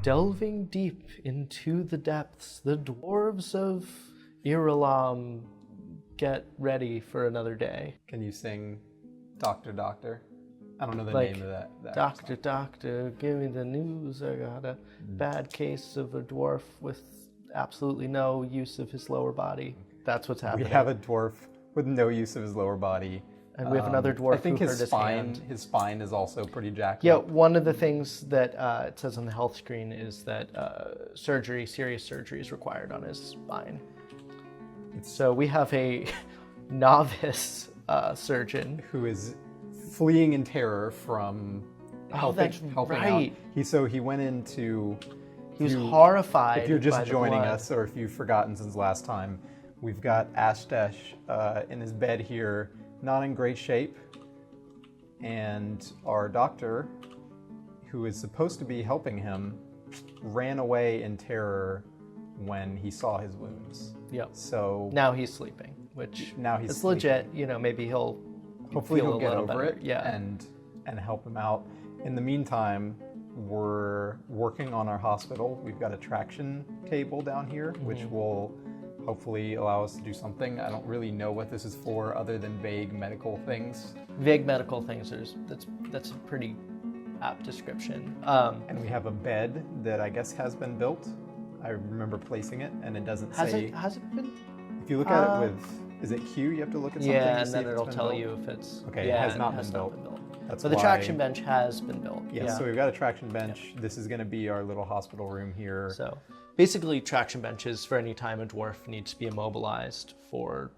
Delving deep into the depths, the dwarves of Iralam get ready for another day. Can you sing Doctor, Doctor? I don't know the Like, name of that. Doctor, doctor, give me the news. I got a bad case of a dwarf with absolutely no use of his lower body. That's what's happening. We have a dwarf with no use of his lower body. And we have another dwarf I think who his hurt spine, his spine is also pretty jacked Yeah, up. one of the things that it says on the health screen is that serious surgery is required on his spine. So we have a novice surgeon who is fleeing in terror from helping right. out. He went into... He was horrified. If you're just by the joining blood. us, or if you've forgotten since last time, we've got Ashdesh in his bed here, not in great shape, and our doctor, who is supposed to be helping him, ran away in terror when he saw his wounds. Yep. So now he's sleeping, which now he's it's legit. You know, maybe hopefully he'll get over better. it. Yeah. and help him out. In the meantime, we're working on our hospital. We've got a traction table down here, which will hopefully allow us to do something. I don't really know what this is for other than vague medical things. Vague medical things, that's a pretty apt description. And we have a bed that I guess has been built. I remember placing it, and it doesn't say... Has it been? If you look at it with... Is it Q? You have to look at something Yeah, to and see then if it's it'll been tell built? you if it's... Okay, yeah, it has not been built. That's But the why- traction bench has been built. Yeah, so we've got a traction bench. This is going to be our little hospital room here. So basically traction benches for any time a dwarf needs to be immobilized for,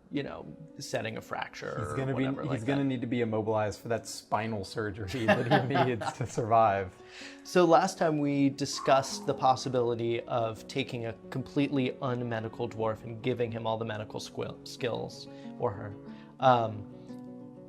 setting a fracture He's going like to need to be immobilized for that spinal surgery that he needs to survive. So last time we discussed the possibility of taking a completely unmedical dwarf and giving him all the medical skills, or her,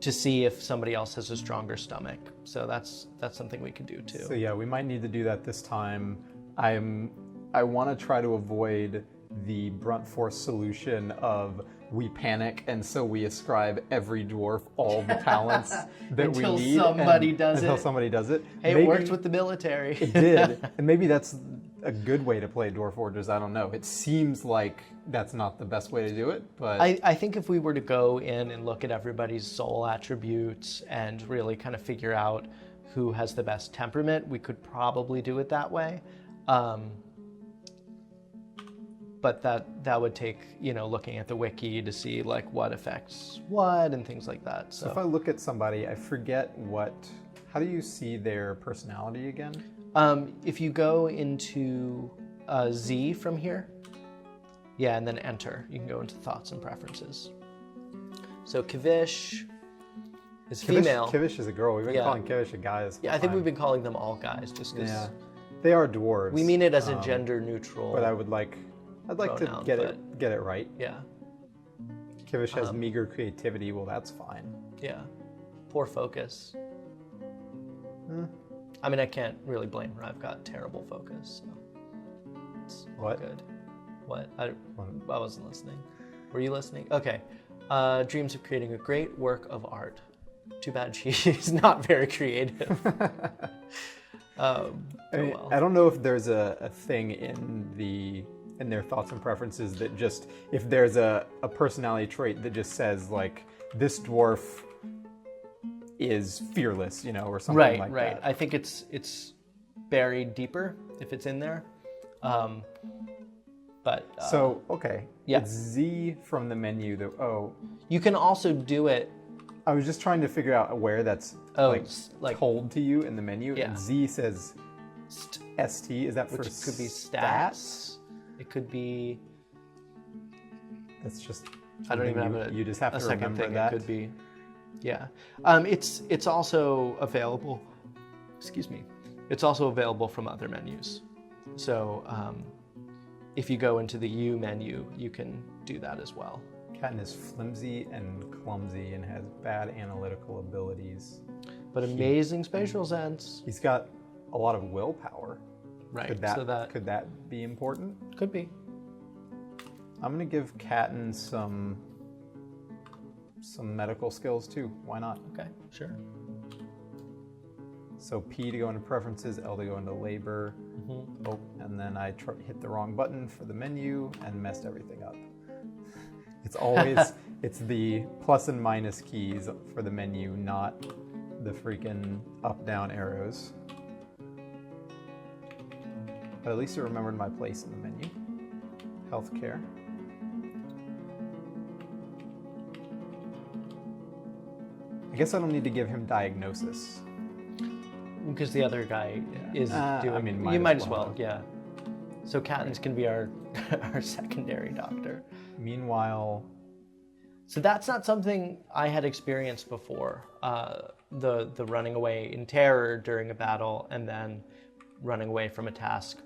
to see if somebody else has a stronger stomach. So that's something we could do too. So yeah, we might need to do that this time. I want to try to avoid the brunt force solution of we panic and so we ascribe every dwarf all the talents that we need until somebody does it. Hey, Maybe it worked with the military. It did, and maybe that's a good way to play Dwarf Fortress. I don't know. It seems like that's not the best way to do it, but I think if we were to go in and look at everybody's soul attributes and really kind of figure out who has the best temperament, we could probably do it that way. But that would take, looking at the wiki to see like what affects what and things like that. So if I look at somebody, I forget how do you see their personality again? If you go into Z from here, yeah, and then enter, you can go into thoughts and preferences. So Kavish is female. Kavish is a girl. We've been calling Kavish a guy this whole Yeah, I think time. we've been calling them all guys just because. Yeah, they are dwarves. We mean it as a gender neutral. But I'd like to get it right. Yeah. Kavish has meager creativity. Well, that's fine. Yeah. Poor focus. I mean, I can't really blame her. I've got terrible focus. So it's all good. What? I wasn't listening. Were you listening? Okay. Dreams of creating a great work of art. Too bad she's not very creative. I don't know if there's a thing in their thoughts and preferences that just, if there's a personality trait that just says like, this dwarf is fearless, or something like that. Right. I think it's buried deeper if it's in there. Okay. Yeah. It's Z from the menu. You can also do it. I was just trying to figure out where that's told to you in the menu. Yeah. And Z says ST. Is that for Which could be stats? It could be. That's just. I don't even have you just have to second remember thing. that. It could be. Yeah. It's also available. Excuse me. It's also available from other menus. So if you go into the U menu, you can do that as well. Katten is flimsy and clumsy and has bad analytical abilities. But amazing spatial sense. He's got a lot of willpower. Right. Could that be important? Could be. I'm gonna give Katten some medical skills too. Why not? Okay, sure. So P to go into preferences, L to go into labor. Oh, and then I hit the wrong button for the menu and messed everything up. It's always, it's the plus and minus keys for the menu, not the freaking up-down arrows. But at least I remembered my place in the menu. Healthcare. I guess I don't need to give him diagnosis. Because the other guy is doing. I mean, you might as well, yeah. So Catton's can be our our secondary doctor. Meanwhile, so that's not something I had experienced before. The running away in terror during a battle and then running away from a task,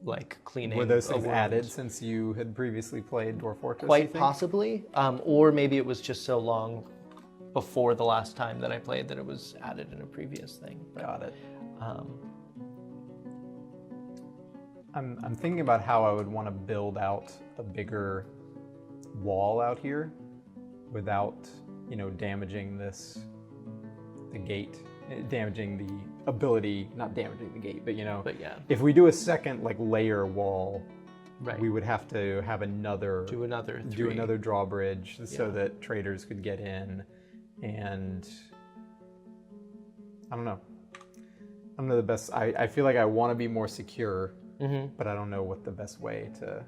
like cleaning. Were those things added since you had previously played Dwarf Fortress? Quite possibly, or maybe it was just so long before the last time that I played that it was added in a previous thing. But, got it. I'm thinking about how I would want to build out a bigger wall out here without, damaging the gate, damaging the ability, not damaging the gate, but But yeah, if we do a second layer wall, right. we would have to have do another drawbridge so that traders could get in, and I don't know the best. I feel like I want to be more secure, but I don't know what the best way to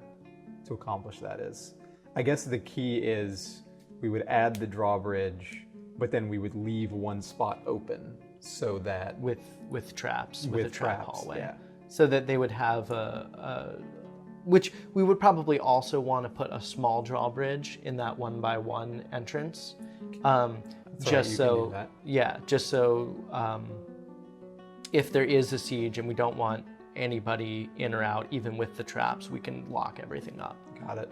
accomplish that is. I guess the key is we would add the drawbridge, but then we would leave one spot open so that with traps, with a trap hallway, yeah. So that they would have which we would probably also want to put a small drawbridge in that 1x1 entrance, just so if there is a siege and we don't want anybody in or out, even with the traps, we can lock everything up. Got it.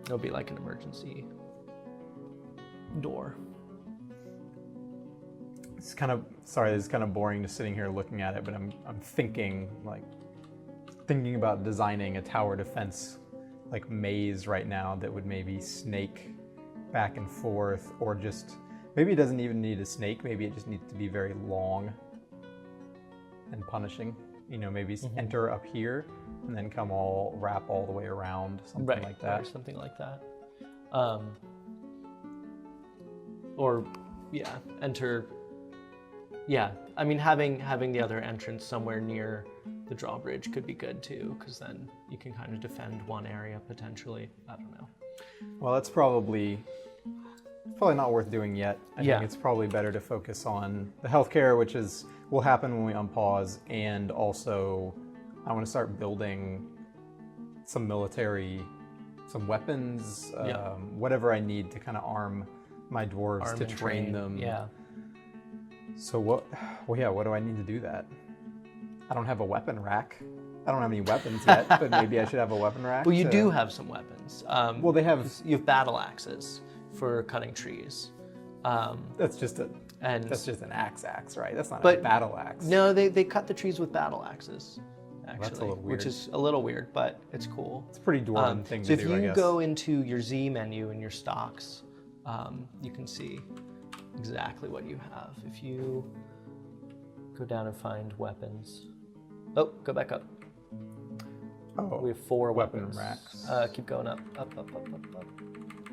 It'll be like an emergency door. It's kind of, sorry, it's kind of boring just sitting here looking at it, but I'm thinking about designing a tower defense maze right now that would maybe snake back and forth, or just, maybe it doesn't even need a snake, maybe it just needs to be very long and punishing. Maybe enter up here and then wrap all the way around, something like that. Or something like that. Or, yeah, enter. Yeah, I mean, having the other entrance somewhere near the drawbridge could be good too, because then you can kind of defend one area potentially. I don't know. Well, that's probably not worth doing yet. I think it's probably better to focus on the healthcare, which will happen when we unpause, and also I want to start building some weapons, whatever I need to kind of arm my dwarves to train them. Yeah. So what do I need to do that? I don't have a weapon rack. I don't have any weapons yet, but maybe I should have a weapon rack. Well, you do have some weapons. Well, you have battle axes for cutting trees. That's just an axe, right? That's not a battle axe. No, they cut the trees with battle axes, actually, that's a little weird. Which is a little weird, but it's cool. It's a pretty dwarven thing to do, I guess. So if you go into your Z menu and your stocks, you can see exactly what you have. If you go down and find weapons. Oh, go back up. Oh, we have 4 weapon weapons. racks. Keep going up.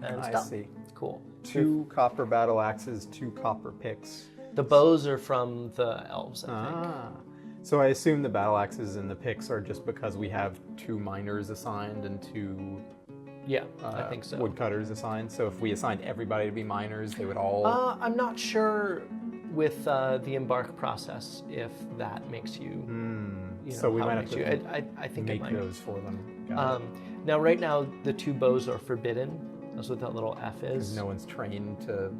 And I stop. see. Cool. 2 copper battle axes, 2 copper picks. The bows are from the elves, I think. So I assume the battle axes and the picks are just because we have 2 miners assigned and 2 I think so. woodcutters assigned. So if we assigned everybody to be miners, they would all... I'm not sure with the embark process if that makes you... so we might have to I think make it might. those for them. Now, right now, the 2 bows are forbidden. That's what that little F is. Because no one's trained to...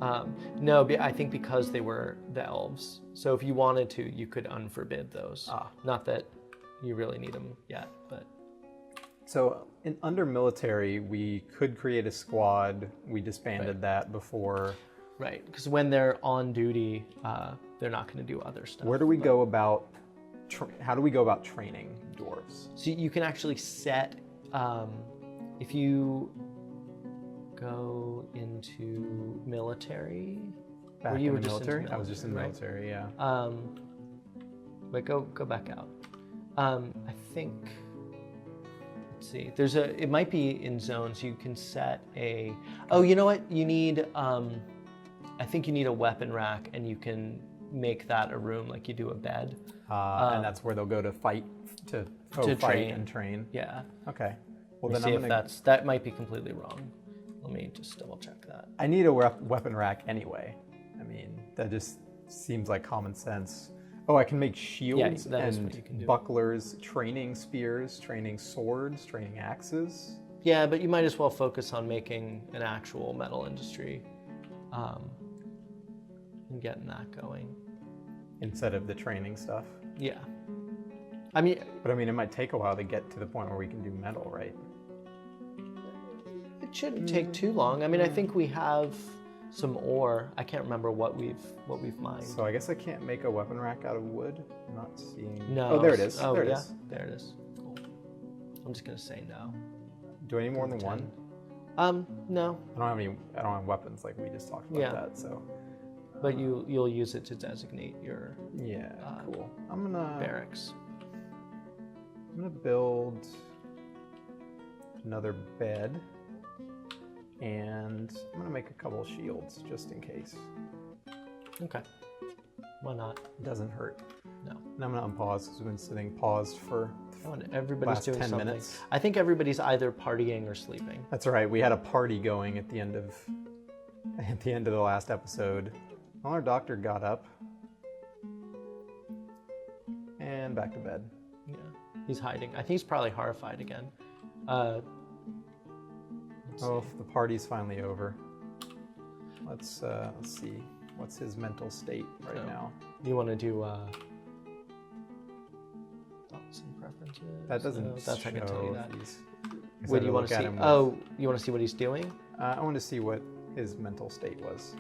No, I think because they were the elves. So if you wanted to, you could unforbid those. Not that you really need them yet, but... So under military, we could create a squad. We disbanded that before. Right, because when they're on duty, they're not going to do other stuff. Where do we go about... how do we go about training dwarves? So you can actually set... if you go into military... Back you in were the just into military? I was just in the right? military, yeah. Wait, go back out. I think. Let's see. It might be in zones. You can set a. Oh, you know what? You need. I think you need a weapon rack, and you can make that a room like you do a bed. And that's where they'll go to fight, to fight train. and train. Yeah. Okay. Well, Let then me I'm see gonna. if that might be completely wrong. Let me just double check that. I need a weapon rack anyway. I mean, that just seems like common sense. Oh, I can make shields that is what you can and do. bucklers, training spears, training swords, training axes. Yeah, but you might as well focus on making an actual metal industry, and getting that going. Instead of the training stuff. Yeah. I mean, But I mean, it might take a while to get to the point where we can do metal, right? it shouldn't take too long. I mean, I think we have some ore. I can't remember what we've mined. So I guess I can't make a weapon rack out of wood. I'm not seeing. No. Oh, there it is. Oh, there it yeah. is. There it is. Cool. I'm just gonna say no. Do I need more than one? No. I don't have weapons like we just talked about Yeah. that. So. But you'll use it to designate your Yeah. Cool. I'm gonna barracks. build another bed, and I'm gonna make a couple of shields just in case. Okay. Why not? It doesn't hurt. No. And I'm gonna unpause because we've been sitting paused for Oh, and everybody's last doing 10 something. minutes. I think everybody's either partying or sleeping. That's right. We had a party going at the end of the last episode. Well, our doctor got up and back to bed. Yeah. He's hiding. I think he's probably horrified again. Let's Oh, see. the party's finally over. Let's see. What's his mental state right now? You want to do thoughts and preferences? That doesn't No, that's I can tell you show that. if he's- What do you want look to at see? him with- Oh, you want to see what he's doing? I want to see what his mental state was.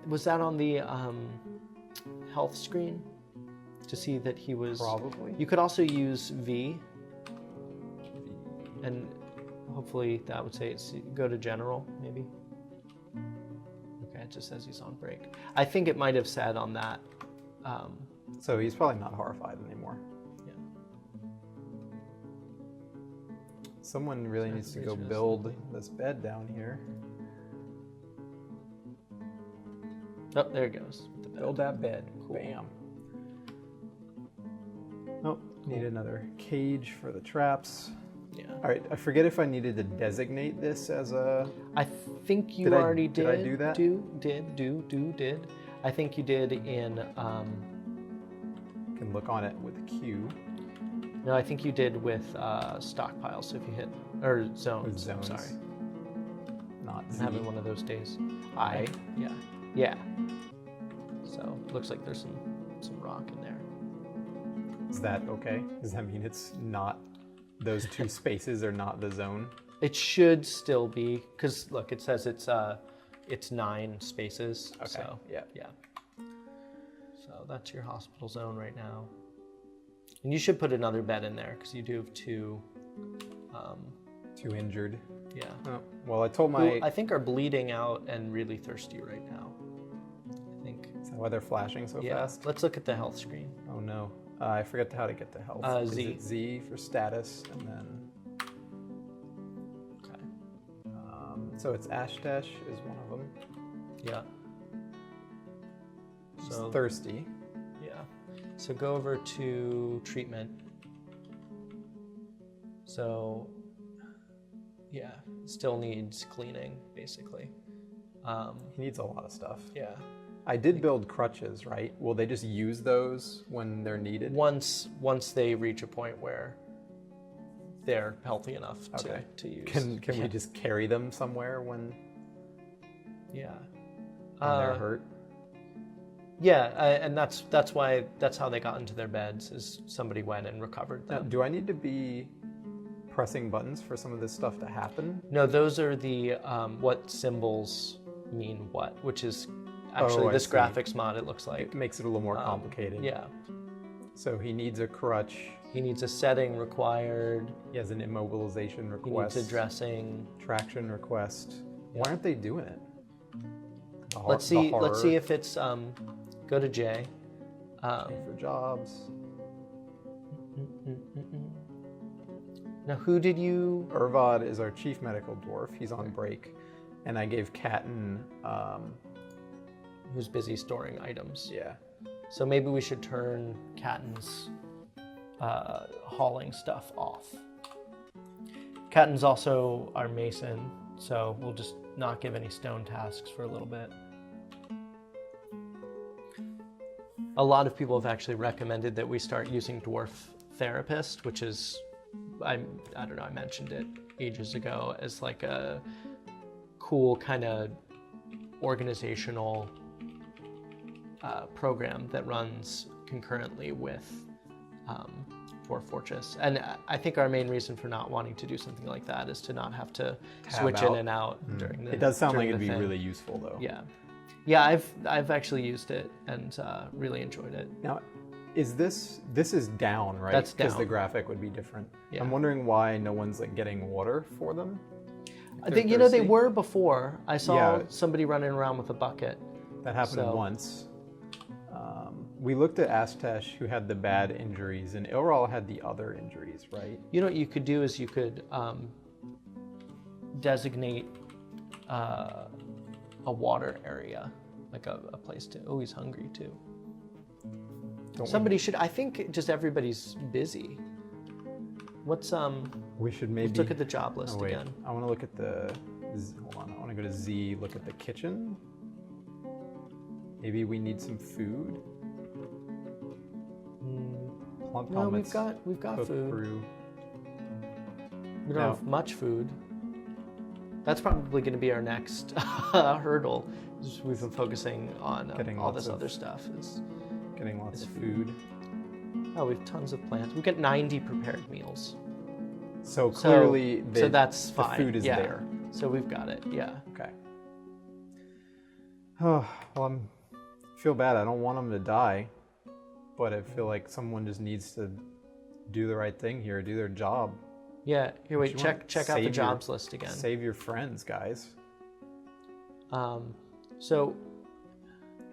Was that on the health screen to see that he was? Probably. You could also use V, and hopefully that would say it's go to general, maybe. Okay, it just says he's on break. I think it might have said on that. So he's probably not horrified anymore. Yeah. Someone really needs to go Just build something. this bed down here. Oh, there it goes. The bed. Build that bed. Cool. Bam. Oh, need another cage for the traps. Yeah. All right, I forget if I needed to designate this as a... I think you Did I- already did I do that? Did. I think you did in. Can look on it with a Q. No, I think you did with stockpiles. So if you hit or zones. With zones. Sorry, Not I'm Z. having one of those days. I. Yeah. So looks like there's some rock in there. Is that okay? Does that mean it's not, those two spaces are not the zone? It should still be, because look, it says it's 9 spaces. Okay, So yeah. So that's your hospital zone right now. And you should put another bed in there because you do have 2. Too injured. Yeah. Oh, well, I told Who my... I think are bleeding out and really thirsty right now. I think. Is that why they're flashing so Yeah. fast? Let's look at the health screen. Oh no. I forgot how to get to health. Is Z. it Z for status, and then... Okay. So it's Ashtash is one of them. Yeah. He's So thirsty. yeah. So go over to treatment. So yeah, still needs cleaning basically. He needs a lot of stuff. Yeah. I did build crutches, right? Will they just use those when they're needed? Once they reach a point where they're healthy enough Okay. to use. Can we just carry them somewhere when Yeah. they're hurt? Yeah, and that's why that's how they got into their beds is somebody went and recovered Now, them. do I need to be pressing buttons for some of this stuff to happen? No, those are the what symbols mean what, which is actually I this see. graphics mod. It looks like It makes it a little more complicated. Yeah, So he needs a crutch. he needs a setting required. He has an immobilization He request. needs a dressing. Traction request. Why aren't they doing it? Let's see if it's go to J. For jobs. Now, who did you? Urvad is our chief medical dwarf. He's on break, and I gave Catton. Who's busy storing items? Yeah. So maybe we should turn Catton's hauling stuff off. Catton's also our mason, so we'll just not give any stone tasks for a little bit. A lot of people have actually recommended that we start using Dwarf Therapist, which is, I don't know, I mentioned it ages ago as like a cool kind of organizational program that runs concurrently with Dwarf Fortress. And I think our main reason for not wanting to do something like that is to not have to switch in and out during the. It does sound like it'd be thing. really useful, though. Yeah, I've actually used it and really enjoyed it. Now, this is down, right? That's down. Because the graphic would be different. Yeah. I'm wondering why no one's like getting water for them. I think they were before. I saw somebody running around with a bucket. That happened once. We looked at Astesh, who had the bad injuries, and Ilral had the other injuries, right? You know what you could do is you could designate a water area, like a place to. Oh, he's hungry too. Somebody should. I think just everybody's busy. What's We should maybe let's look at the job list wait. again. I want to look at the. Hold on. I want to go to Z. Look at the kitchen. Maybe we need some food. Plump No, helmets. we've got cook food. Brew. We don't have much food. That's probably going to be our next hurdle. We've been focusing on all this other stuff. Getting lots of food. Oh, we have tons of plants. We've got 90 prepared meals. So clearly, so that's fine. The food is there. So we've got it. Yeah. Okay. Oh, well, I feel bad. I don't want them to die, but I feel like someone just needs to do the right thing here, do their job. Yeah. Here, wait. Check out the jobs list again. Save your friends, guys. So.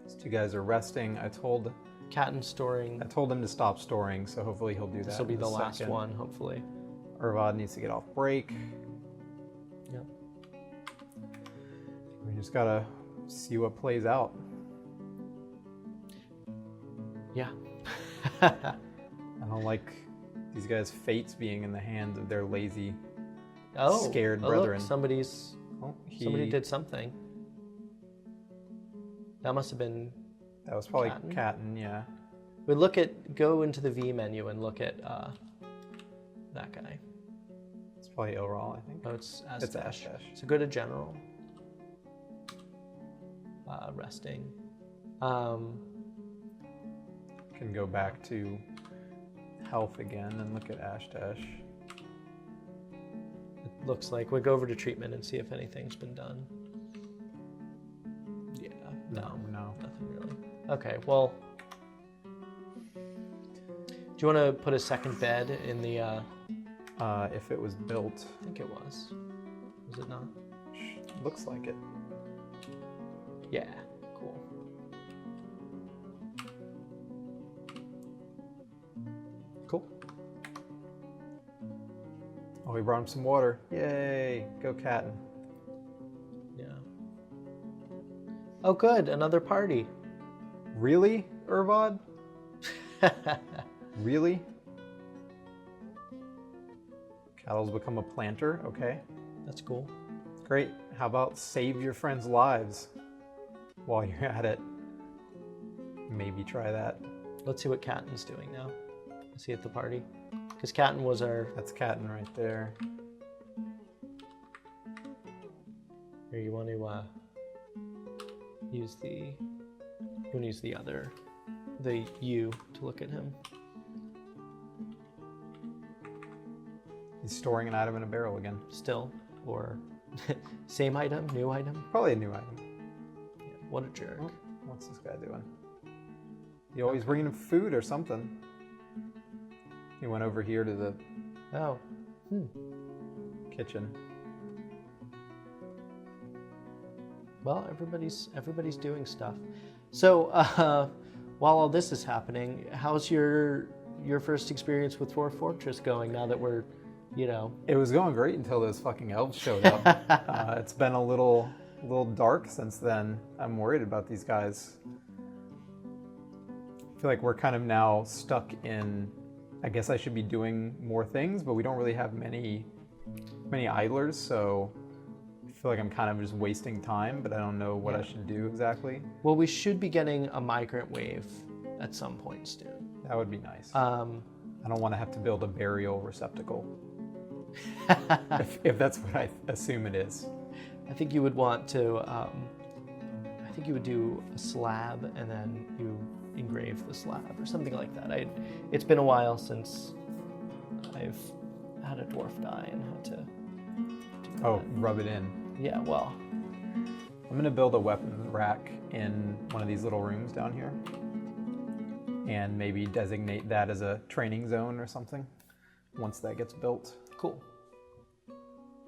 These two guys are resting. I told Catton storing. I told him to stop storing, so hopefully he'll do that. This will be the last one, hopefully. Urvad needs to get off break. Yep. We just gotta see what plays out. Yeah. I don't like these guys' fates being in the hands of their lazy, scared brethren. Look, somebody did something. That must have been. That was probably Catton, yeah. We go into the V menu and look at that guy. It's probably Ilral, I think. Oh, it's Astesh. It's Astesh. So go to General. Resting. Can go back to health again and look at Astesh. It looks like we'll go over to treatment and see if anything's been done. Yeah. No, nothing really. Okay, well, do you want to put a second bed in the? If it was built. I think it was. Was it not? Looks like it. Yeah. Cool. Cool. Oh, we brought him some water. Yay! Go Catton. Yeah. Oh, good. Another party. Really, Urvad? Really? Cattle's become a planter. Okay. That's cool. Great. How about save your friends' lives while you're at it? Maybe try that. Let's see what Catton's doing now. Is he at the party? Because Catton was our... That's Catton right there. Here, you want to use the... You want to use the other... The U to look at him. He's storing an item in a barrel again. Still? Or same item? New item? Probably a new item. Yeah, what a jerk. Oh, what's this guy doing? You always bringing him food or something. He went over here to the kitchen. Well, everybody's doing stuff. So while all this is happening, how's your first experience with Dwarf Fortress going? Now that we're, It was going great until those fucking elves showed up. It's been a little dark since then. I'm worried about these guys. I feel like we're kind of now stuck in. I guess I should be doing more things, but we don't really have many idlers, so I feel like I'm kind of just wasting time, but I don't know what I should do exactly. Well, we should be getting a migrant wave at some point soon. That would be nice. I don't want to have to build a burial receptacle. if that's what I assume it is. I think you would want to. I think you would do a slab and then you engrave the slab or something like that. It's been a while since I've had a dwarf die and had to do that. Rub it in. Yeah, well. I'm going to build a weapons rack in one of these little rooms down here and maybe designate that as a training zone or something once that gets built. Cool.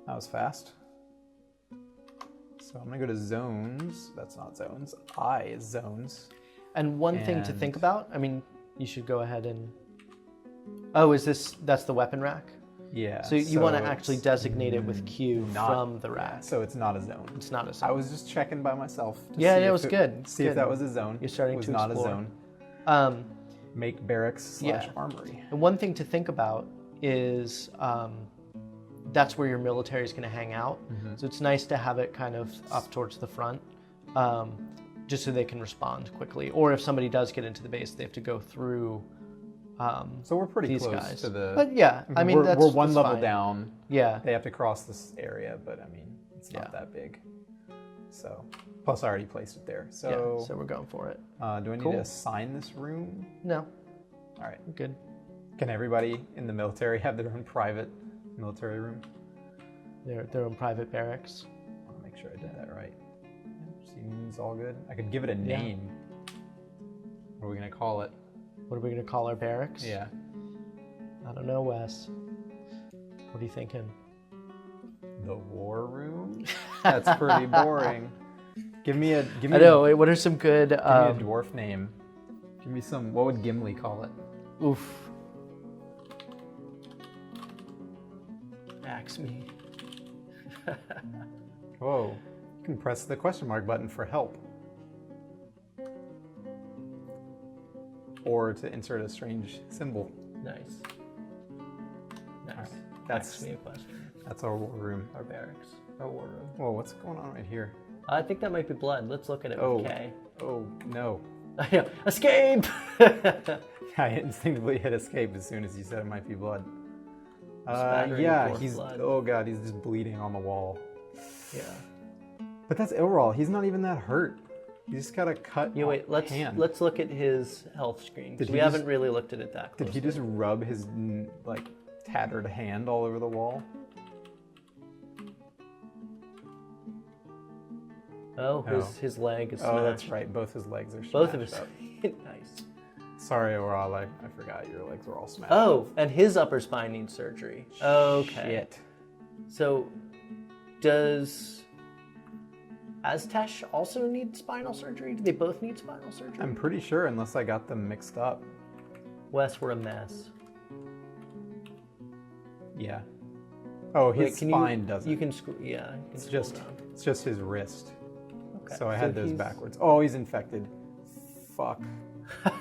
That was fast. So I'm going to go to zones. That's not zones. I is zones. And one thing to think about, I mean, you should go ahead and... Oh, that's the weapon rack? Yeah. So you want to actually designate it with Q from the rack. Yeah, so it's not a zone. It's not a zone. I was just checking by myself. It was good. See if that was a zone. You're starting to explore. It was not a zone. Make barracks / armory. And one thing to think about is that's where your military is going to hang out. Mm-hmm. So it's nice to have it kind of up towards the front. Just so they can respond quickly. Or if somebody does get into the base, they have to go through so we're pretty close guys. To the... But yeah, I mean, we're one level down. Yeah. They have to cross this area, but I mean, it's not that big. So, plus I already placed it there. So, so we're going for it. Do I need to assign this room? No. All right. We're good. Can everybody in the military have their own private military room? Their own private barracks. I want to make sure I did that right. Seems all good. I could give it a name. What are we going to call it? What are we going to call our barracks? Yeah. I don't know, Wes. What are you thinking? The war room? That's pretty boring. Give me I know. What are some good... Give me a dwarf name. Give me some... What would Gimli call it? Oof. Axe me. Whoa. You can press the question mark button for help. Or to insert a strange symbol. Nice. Right. That's me a question. That's our war room. Our barracks. Our war room. Whoa, what's going on right here? I think that might be blood. Let's look at it with K. Oh, no. Escape! I instinctively hit escape as soon as you said it might be blood. He's... blood. Oh god, he's just bleeding on the wall. Yeah. But that's Ilral. He's not even that hurt. You just gotta cut hand. Let's look at his health screen. We haven't really looked at it that closely. Did he just rub his tattered hand all over the wall? Oh, his leg is smashed. Oh, that's right. Both his legs are smashed. Both of his. Nice. Sorry, Ilral. I forgot your legs were all smashed. Oh, and his upper spine needs surgery. Okay. Shit. So, does Aztesh also need spinal surgery? Do they both need spinal surgery? I'm pretty sure, unless I got them mixed up. Wes, we're a mess. Yeah. Oh, his spine doesn't. You can screw. Yeah. It's just his wrist. Okay. So I had those backwards. Oh, he's infected. Fuck.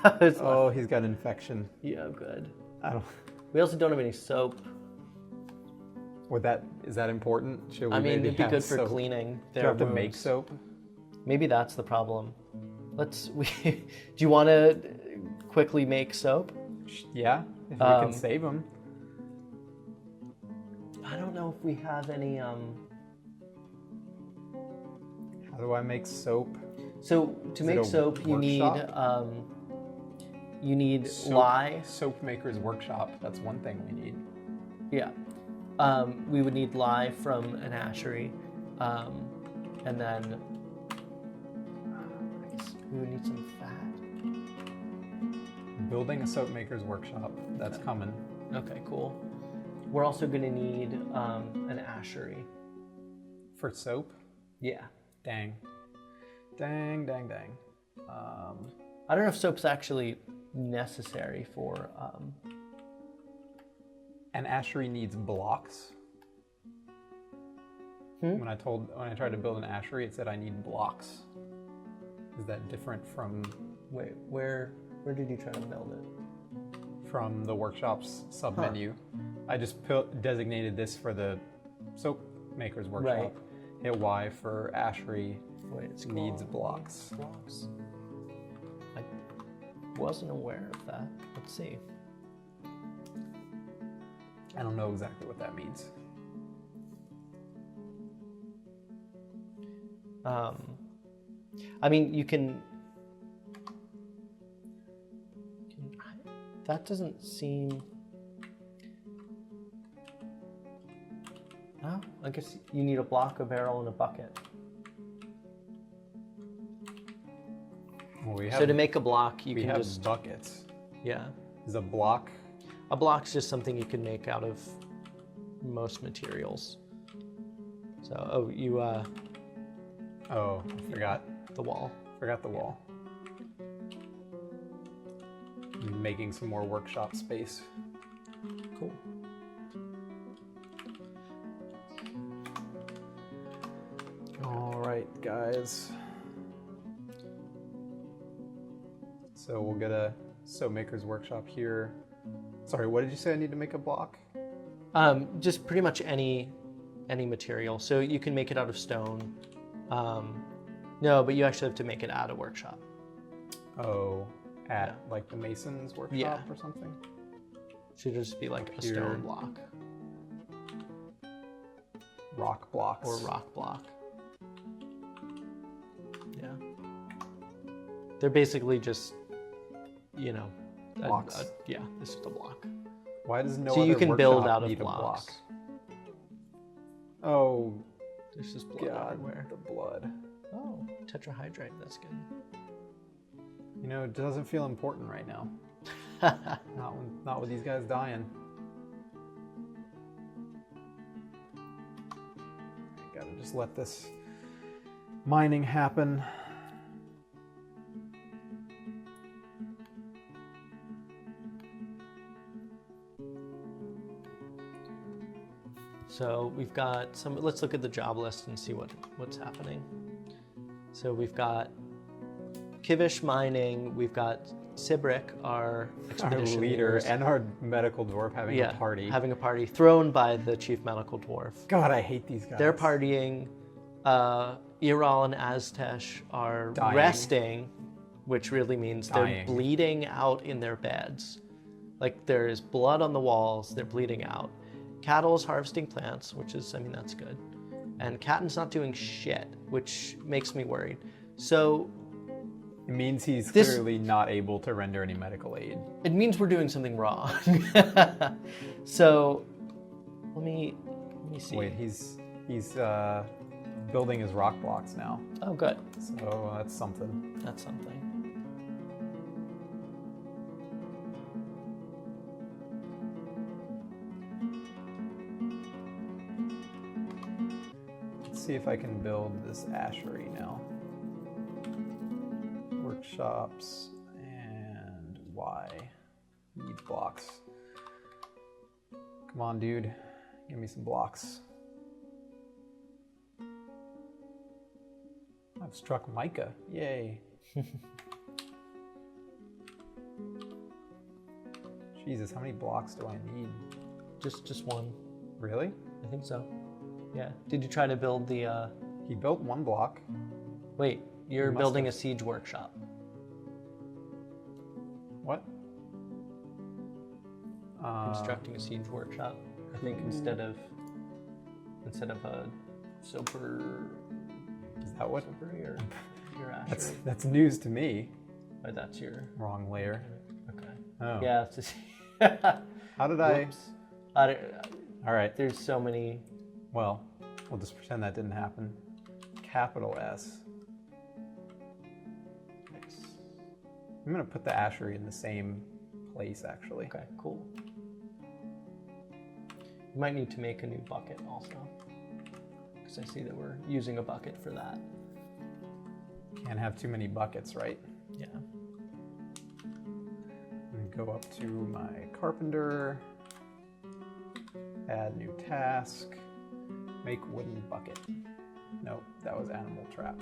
Oh, he's got infection. Yeah, good. We also don't have any soap. Is that important? Should we it'd be good soap? For cleaning their Do you have wounds. to make soap? Maybe that's the problem. Do you want to quickly make soap? Yeah, if we can save them. I don't know if we have any. How do I make soap? So to make soap, you need lye. Soap maker's workshop. That's one thing we need. Yeah. We would need lye from an ashery, and then we would need some fat. Building a soap maker's workshop. That's coming. Okay, cool. We're also going to need an ashery. For soap? Yeah. Dang. Dang, dang, dang. I don't know if soap's actually necessary for. An ashery needs blocks. When I tried to build an ashery, it said I need blocks. Is that different from? Wait, where did you try to build it? From the workshop's submenu. I just designated this for the soap maker's workshop. Right. Hit Y for ashery. Wait, it's needs blocks. Blocks. I wasn't aware of that. Let's see. I don't know exactly what that means. I mean, you can. That doesn't seem. Oh, I guess you need a block, a barrel, and a bucket. Well, So to make a block, you we can have just buckets. yeah. Is a block? A block's just something you can make out of most materials. So you Oh, I forgot. the wall. Forgot the wall. I'm making some more workshop space. Cool. All right, guys. So we'll get a soap maker's workshop here. Sorry, what did you say I need to make a block? Just pretty much any material. So you can make it out of stone. No, but you actually have to make it at a workshop. Oh, at like the mason's workshop or something? Should just be like a Here. stone block Rock blocks. or rock block. Yeah. They're basically just, you know, Blocks. yeah, this is a block. Why does no So other you can workshop build out of need a block? blocks. Oh, There's just blood God, everywhere. the blood. Oh, tetrahydrate, that's good. You know, it doesn't feel important right now. Not with these guys dying. Gotta just let this mining happen. So we've got some, let's look at the job list and see what's happening. So we've got Kivish mining, we've got Sibrick, our expedition leader, leaders. and our medical dwarf having a party. Having a party thrown by the chief medical dwarf. God, I hate these guys. They're partying. Iral and Aztesh are Dying. resting, which really means Dying. they're bleeding out in their beds. Like there is blood on the walls, they're bleeding out. Cattle's harvesting plants, which is, I mean, that's good. And Catton's not doing shit, which makes me worried. So It means he's This- clearly not able to render any medical aid. it means we're doing something wrong. So let me see. Wait, he's building his rock blocks now. Oh, good. So that's something. That's something. Let's see if I can build this ashery now. Workshops and Y. Needs blocks. Come on, dude. Give me some blocks. I've struck Micah. Yay. Jesus, how many blocks do I need? Just one. Really? I think so. Yeah. Did you try to build the? He built one block. Wait, you're You must building have. a siege workshop. What? Constructing a siege workshop. I think instead of a super. Is that what? Super your ashery. That's news to me. Or that's your. Wrong layer. Okay. Oh. Yeah. It's just, How did I? whoops. I don't, All right. there's so many. Well, we'll just pretend that didn't happen. Capital S. I'm gonna put the ashery in the same place, actually. Okay. Cool. You might need to make a new bucket also, because I see that we're using a bucket for that. Can't have too many buckets, right? Yeah. Go up to my carpenter, add new task, make wooden bucket. Nope, that was animal trap.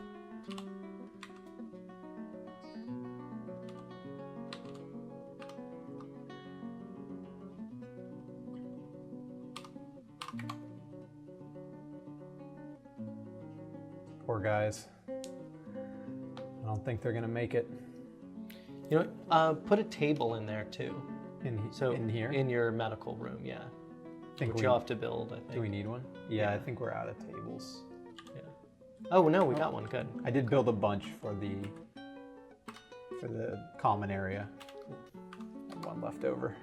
Poor guys. I don't think they're gonna make it. You know what? Put a table in there too. In here? In your medical room, yeah. Which you'll have to build, I think. Do we need one? Yeah, I think we're out of tables. Yeah. Oh no, we got one. Good. I did build a bunch for the common area. One left over.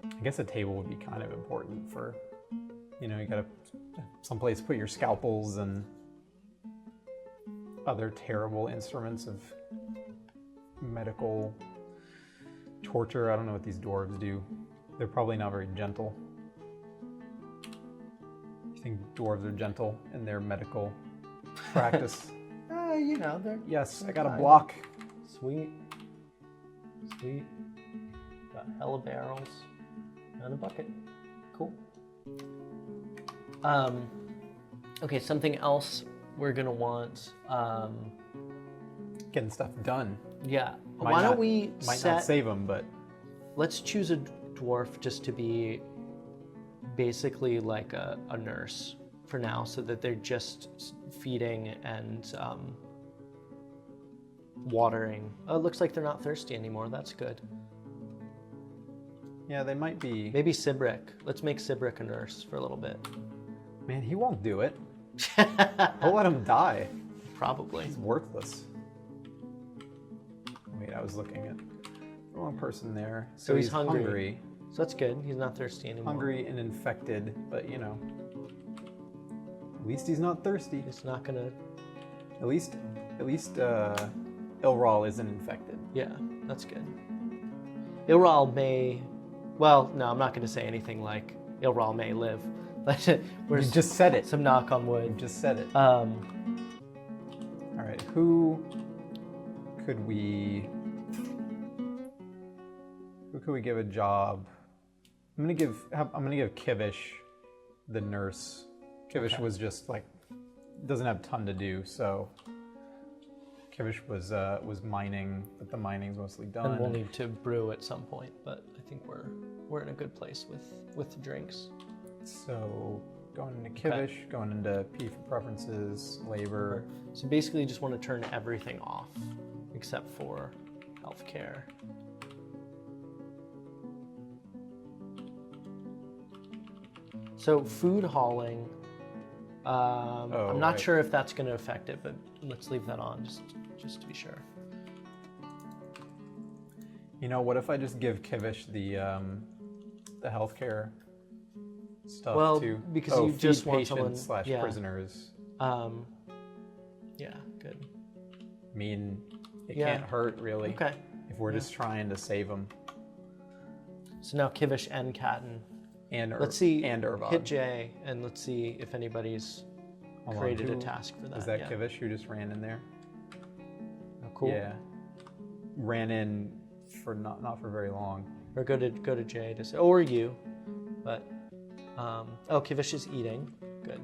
I guess a table would be kind of important for, you gotta someplace to put your scalpels and other terrible instruments of medical torture. I don't know what these dwarves do. They're probably not very gentle. You think dwarves are gentle in their medical practice? They're... Yes, I got a block. Sweet. Got hella barrels and a bucket. Cool. Okay, something else we're gonna want. Getting stuff done. Yeah. Why don't we not save them, but let's choose a dwarf just to be basically like a nurse for now, so that they're just feeding and watering. Oh, it looks like they're not thirsty anymore. That's good. Yeah, they might be. Maybe Sibrick. Let's make Sibrick a nurse for a little bit. Man, he won't do it. I'll let him die. Probably. He's worthless. Wait, I was looking at the wrong person there. So he's hungry. So that's good. He's not thirsty anymore. Hungry and infected, but at least he's not thirsty. It's not gonna. At least, Ilral isn't infected. Yeah, that's good. Ilral may. Well, no, I'm not going to say anything like Ilral may live. You just said it. Some knock on wood. You just said it. All right, who could we give a job? I'm gonna give Kivish the nurse. Kivish was just doesn't have a ton to do, so Kivish was mining, but the mining's mostly done. And we'll need to brew at some point, but I think we're in a good place with the drinks. So going into Kivish, going into P for preferences, labor. So basically you just want to turn everything off except for healthcare. So food hauling, I'm not sure if that's going to affect it, but let's leave that on just to be sure. What if I just give Kivish the healthcare stuff too? Well, because you just want someone / prisoners. Yeah, good. I mean, it can't hurt really. Okay. If we're just trying to save them. So now Kivish and Katten. Let's see. And Urvad. Hit J and let's see if anybody's created a task for that. Is that Kivish who just ran in there? Oh, cool. Yeah. Ran in for not for very long. Or go to J to say, or you, but Kivish is eating. Good.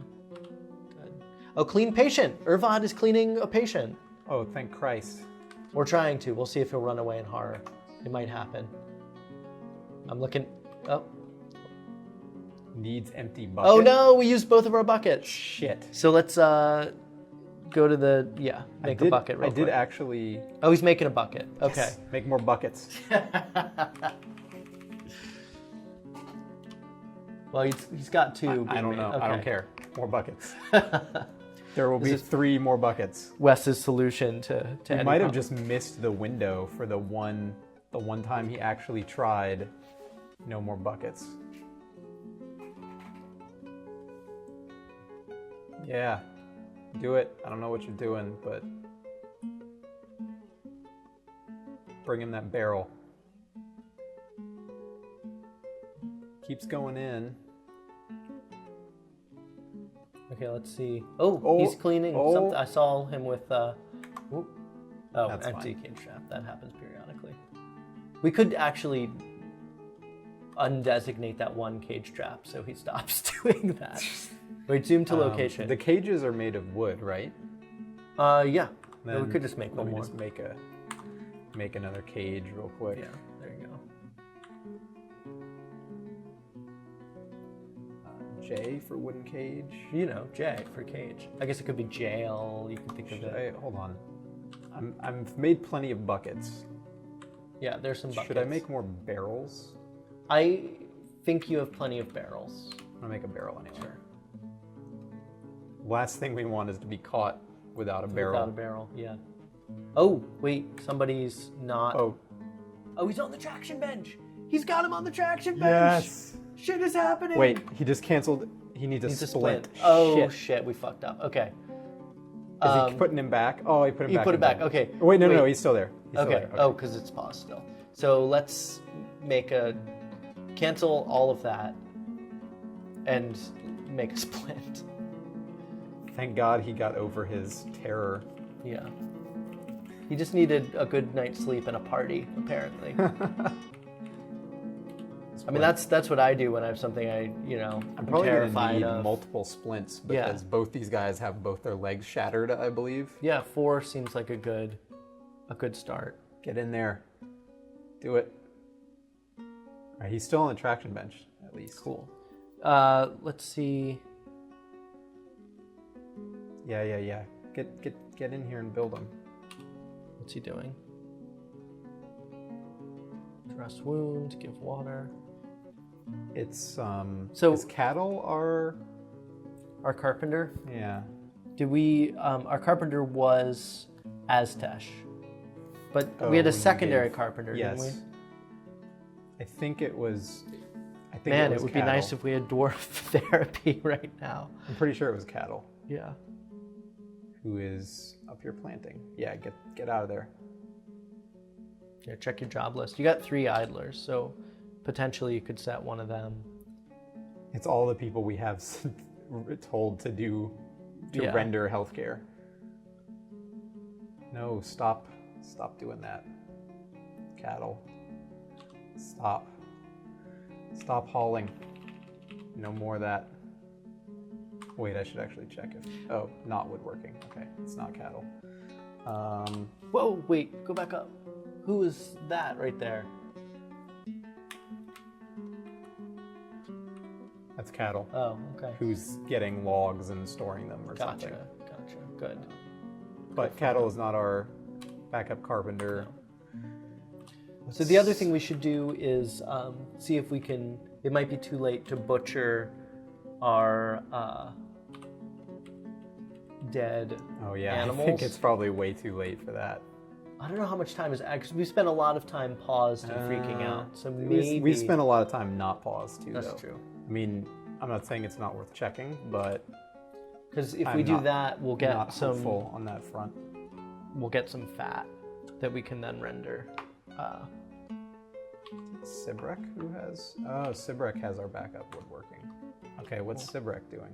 Oh, clean patient. Urvad is cleaning a patient. Oh, thank Christ. We're trying to. We'll see if he'll run away in horror. It might happen. I'm looking. Oh. Needs empty bucket. Oh no, we used both of our buckets. Shit. So let's go to the make a bucket real quick. I did actually. Oh, he's making a bucket. Okay. Yes, make more buckets. Well, he's got two. I don't know. Okay. I don't care. More buckets. There will be 3 more buckets. Wes's solution to He might have just missed the window for the one time he actually tried. No more buckets. Yeah, do it. I don't know what you're doing, but bring him that barrel. Keeps going in. Okay, let's see. Oh, he's cleaning something. I saw him with That's empty fine. cage trap. That happens periodically. We could actually undesignate that one cage trap so he stops doing that. Wait, zoom to location. The cages are made of wood, right? Yeah. Then We could just make let one me more. just make another cage real quick. Yeah, there you go. J for wooden cage. You know, J for cage. I guess it could be jail. You can think of it. Hold on. I've made plenty of buckets. Yeah, there's some buckets. Should I make more barrels? I think you have plenty of barrels. I'm gonna make a barrel anyway. Sure. Last thing we want is to be caught without a barrel. Without a barrel, yeah. Oh, wait, somebody's not. Oh, He's on the traction bench. He's got him on the traction bench. yes. Shit is happening. Wait, he just canceled. He needs a He's a splint. Oh, shit, we fucked up. Okay. Is he putting him back? Oh, he put him He back. put it in back, time. okay. Oh, wait, no, Wait. he's still there. He's still Okay. there. Oh, because it's paused still. So let's cancel all of that and make a splint. Thank God he got over his terror. Yeah. He just needed a good night's sleep and a party, apparently. I mean, that's what I do when I have something I'm I'm probably terrified gonna need of. multiple splints because both these guys have both their legs shattered, I believe. Yeah, 4 seems like a good start. Get in there. Do it. All right, he's still on the traction bench, at least. Cool. Let's see. Yeah. Get in here and build them. What's he doing? Dress wound, give water. It's So- his cattle are Our carpenter. yeah. Did we? Our carpenter was Aztesh, but we had a Oh, secondary gave- carpenter, Yes. didn't I think it was. Man, it it was would be nice if we had dwarf therapy right now. I'm pretty sure it was cattle. Yeah. Who is up here planting? Yeah, get out of there. Yeah, check your job list. You got 3 idlers, so potentially you could set one of them. It's all the people we have told to Yeah. render healthcare. No, stop doing that. Cattle. Stop hauling. No more of that. Wait, I should actually check if, not woodworking. Okay, it's not cattle. Whoa, wait, go back up. Who is that right there? That's cattle. Oh, okay. Who's getting logs and storing them or something. Gotcha. Good. But cattle is not our backup carpenter. So the other thing we should do is see if we can. It might be too late to butcher our dead Oh yeah, animals. I think it's probably way too late for that. I don't know how much time is because we spent a lot of time paused and freaking out. So maybe We spent a lot of time not paused too. That's though. true. I mean, I'm not saying it's not worth checking, but Because if I'm we do not- that, we'll get not some. hopeful on that front. We'll get some fat that we can then render. Sibrek, who has? Oh, Sibrek has our backup woodworking. Okay, what's Sibrek doing?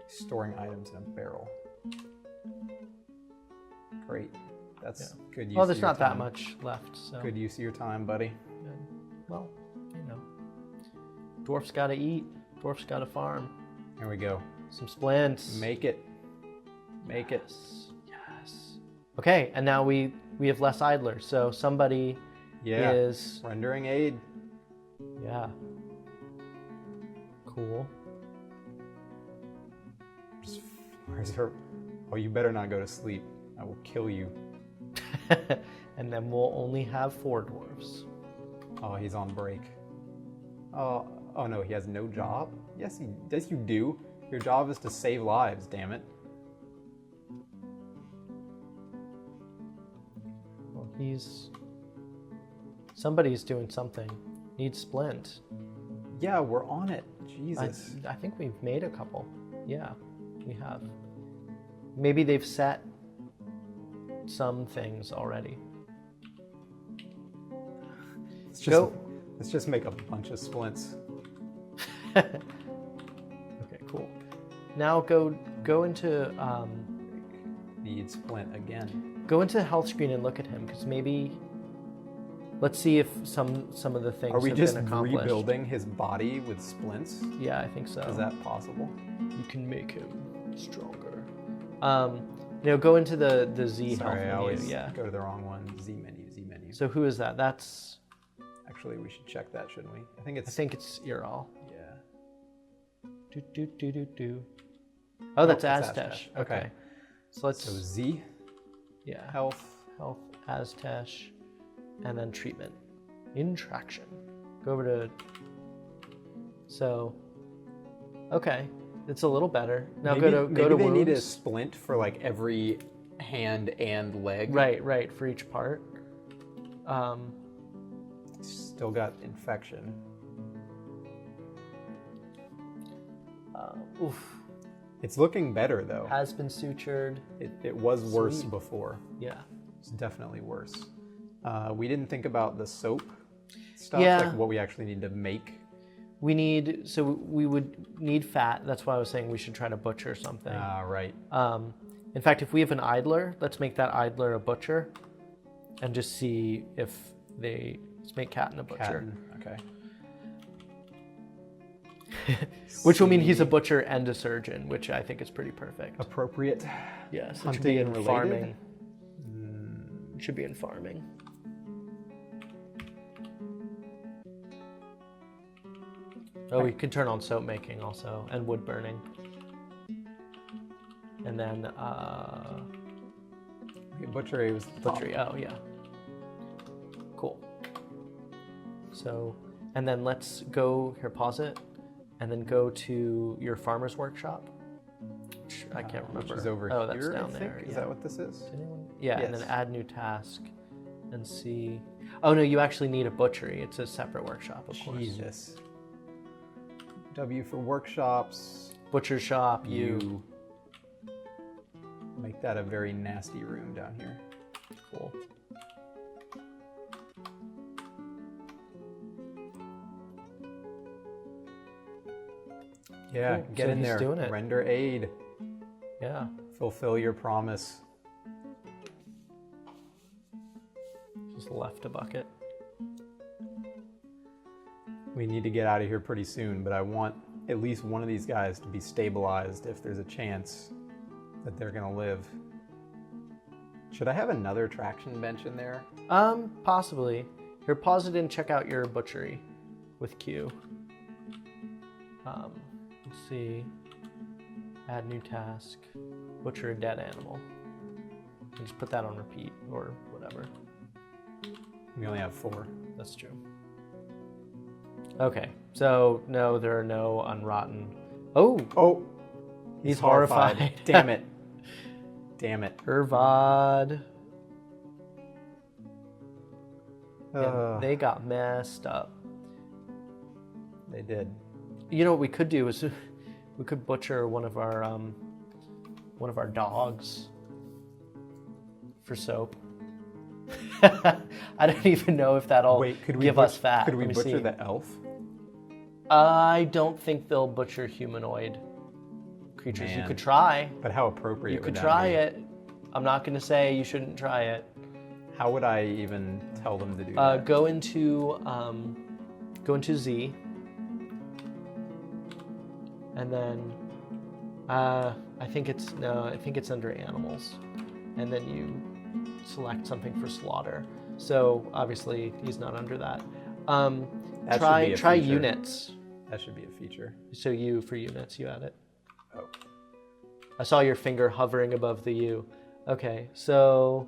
He's storing items in a barrel. Great. That's good use Well, of there's your not that time. much left, so. Good use of your time, buddy. Well, dwarfs gotta eat. Dwarfs gotta farm. Here we go. Some splints. Make it. Make it. Yes. Okay, and now we have less idlers. So somebody Yeah. is. Rendering aid. Yeah. Cool. Where's her? Oh, you better not go to sleep. I will kill you. And then we'll only have 4 dwarves. Oh, he's on break. Oh no, he has no job? Yes, you do. Your job is to save lives, damn it. Well, somebody's doing something. Needs splint. Yeah, we're on it. Jesus. I think we've made a couple. Yeah, we have. Maybe they've set some things already. Let's just make a bunch of splints. Okay, cool. now go into Need splint again. go into the health screen and look at him, because maybe let's see if some of the things Are we have just been accomplished. rebuilding his body with splints? Yeah, I think so. Is that possible? You can make him stronger. Go into the Z health Sorry, I menu. always Yeah. go to the wrong one. Z menu, Z menu. So who is that? That's. Actually, we should check that, shouldn't we? I think I think it's Earall. Yeah. Do. Oh, that's that's Aztesh. Aztesh. Okay. So let's. So Z, Yeah. health. Health, Aztesh, and then treatment. Intraction. Go over to. So. Okay, it's a little better. Now maybe, go to maybe they wounds. need a splint for like every hand and leg. Right, for each part. Still got infection. Oof. It's looking better though. Has been sutured. It was worse Sweet. before. Yeah. It's definitely worse. We didn't think about the soap stuff, Yeah. like what we actually need to make. We would need fat. That's why I was saying we should try to butcher something. Right. In fact, if we have an idler, let's make that idler a butcher, and just see if let's make Catton a butcher. Okay. Which will mean he's a butcher and a surgeon, which I think is pretty perfect. Appropriate. Yes, it should Hunting be in and related? farming. It should be in farming. Oh, we can turn on soap making also, and wood burning. And then Butchery was the top. butchery. Oh yeah. Cool. So, and then let's go here. Pause it, and then go to your farmer's workshop. Which I can't remember. Which is over oh, here, that's down I there. think. Yeah. Is that what this is? Yeah, and Yes. then add new task, and see. Oh no, you actually need a butchery. It's a separate workshop, of course. Jesus. W for workshops. Butcher shop. You. Make that a very nasty room down here. Cool. Yeah, Cool. get So in he's there. doing it. Render aid. Yeah. Fulfill your promise. Just left a bucket. We need to get out of here pretty soon, but I want at least one of these guys to be stabilized if there's a chance that they're gonna live. Should I have another traction bench in there? Possibly. Here, pause it and check out your butchery with Q. Let's see. Add new task. Butcher a dead animal. And just put that on repeat or whatever. We only have 4. That's true. Okay, so no, there are no unrotten. Oh, Oh! he's horrified. Damn it. Damn it. Urvad. Yeah, Ugh. they got messed up. They did. You know what we could do is we could butcher one of our dogs for soap. I don't even know if that'll give us fat. Could we Let me butcher see. the elf? I don't think they'll butcher humanoid creatures. You Man. could try. But how appropriate You would could that try be? it. I'm not going to say you shouldn't try it. How would I even tell them to do that? Go into Z, and then I think it's under animals, and then you select something for slaughter. So obviously he's not under that. That Try should be a feature. units. That should be a feature. So U for units, you add it. Oh. I saw your finger hovering above the U. Okay, so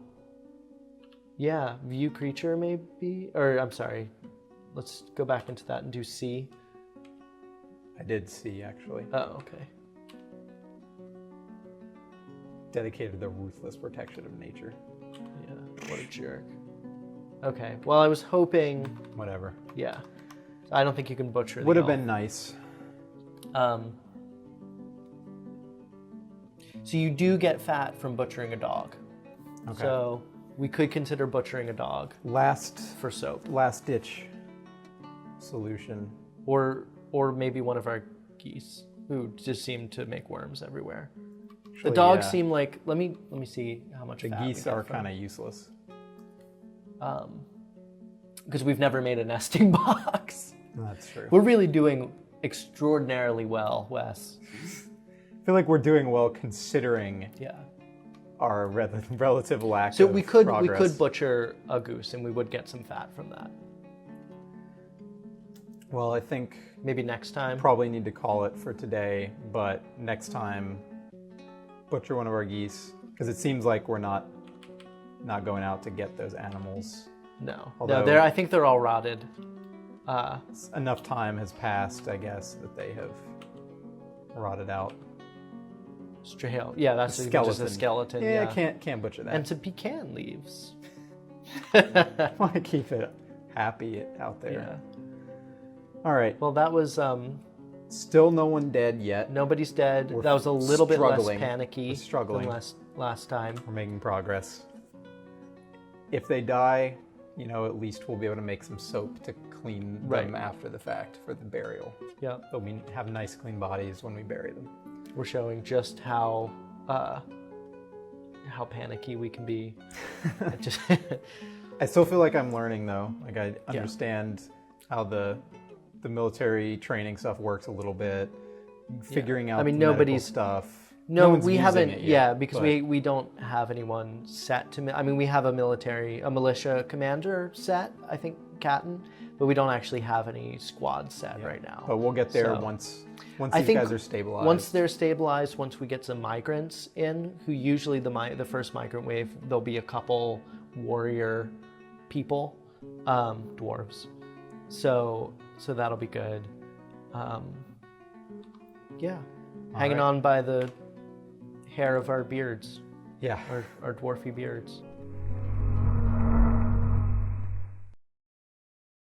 yeah, view creature maybe, or I'm sorry, let's go back into that and do C. I did see, actually. Oh, okay. Dedicated to the ruthless protection of nature. Yeah, what a jerk. Okay, well, I was hoping, Whatever. yeah. I don't think you can butcher the Would have elf. been nice. So you do get fat from butchering a dog. Okay. So we could consider butchering a dog Last for soap. ditch solution. Or maybe one of our geese. who just seem to make worms everywhere. Actually, The dogs yeah. seem like, let me see how much The fat we geese get are from- kind of useless. because we've never made a nesting box. That's true. We're really doing extraordinarily well, Wes. I feel like we're doing well considering Yeah. our relative lack So of we could progress. butcher a goose and we would get some fat from that. Well, I think Maybe next time. probably need to call it for today, but next time, butcher one of our geese, because it seems like we're not going out to get those animals. No, Although- I think they're all rotted. Enough time has passed, I guess, that they have rotted out. Strail. Yeah, that's just a skeleton. Yeah, Yeah, can't butcher that. And some pecan leaves. I want to keep it happy out there. Yeah. All right. Well, that was Still no one dead yet. nobody's dead. We're That was a little bit less struggling. panicky We're struggling. than last time. We're making progress. If they die, at least we'll be able to make some soap to clean them Right. after the fact for the burial. Yeah, They'll have nice, clean bodies when we bury them. we're showing just how panicky we can be. Just I still feel like I'm learning, though. Like I understand how the military training stuff works a little bit. Figuring out I mean, the medical nobody's- stuff. No, one's we using haven't. it Yeah, yet, because but- we don't have anyone set to. I mean, we have a militia commander set. I think Catton, but we don't actually have any squad set right now. But we'll get there So- once I these think guys are stabilized. Once they're stabilized, once we get some migrants in, who usually the first migrant wave, there'll be a couple warrior people, dwarves. So that'll be good. Yeah, hanging right. on by the hair of our beards, Yeah. our dwarfy beards.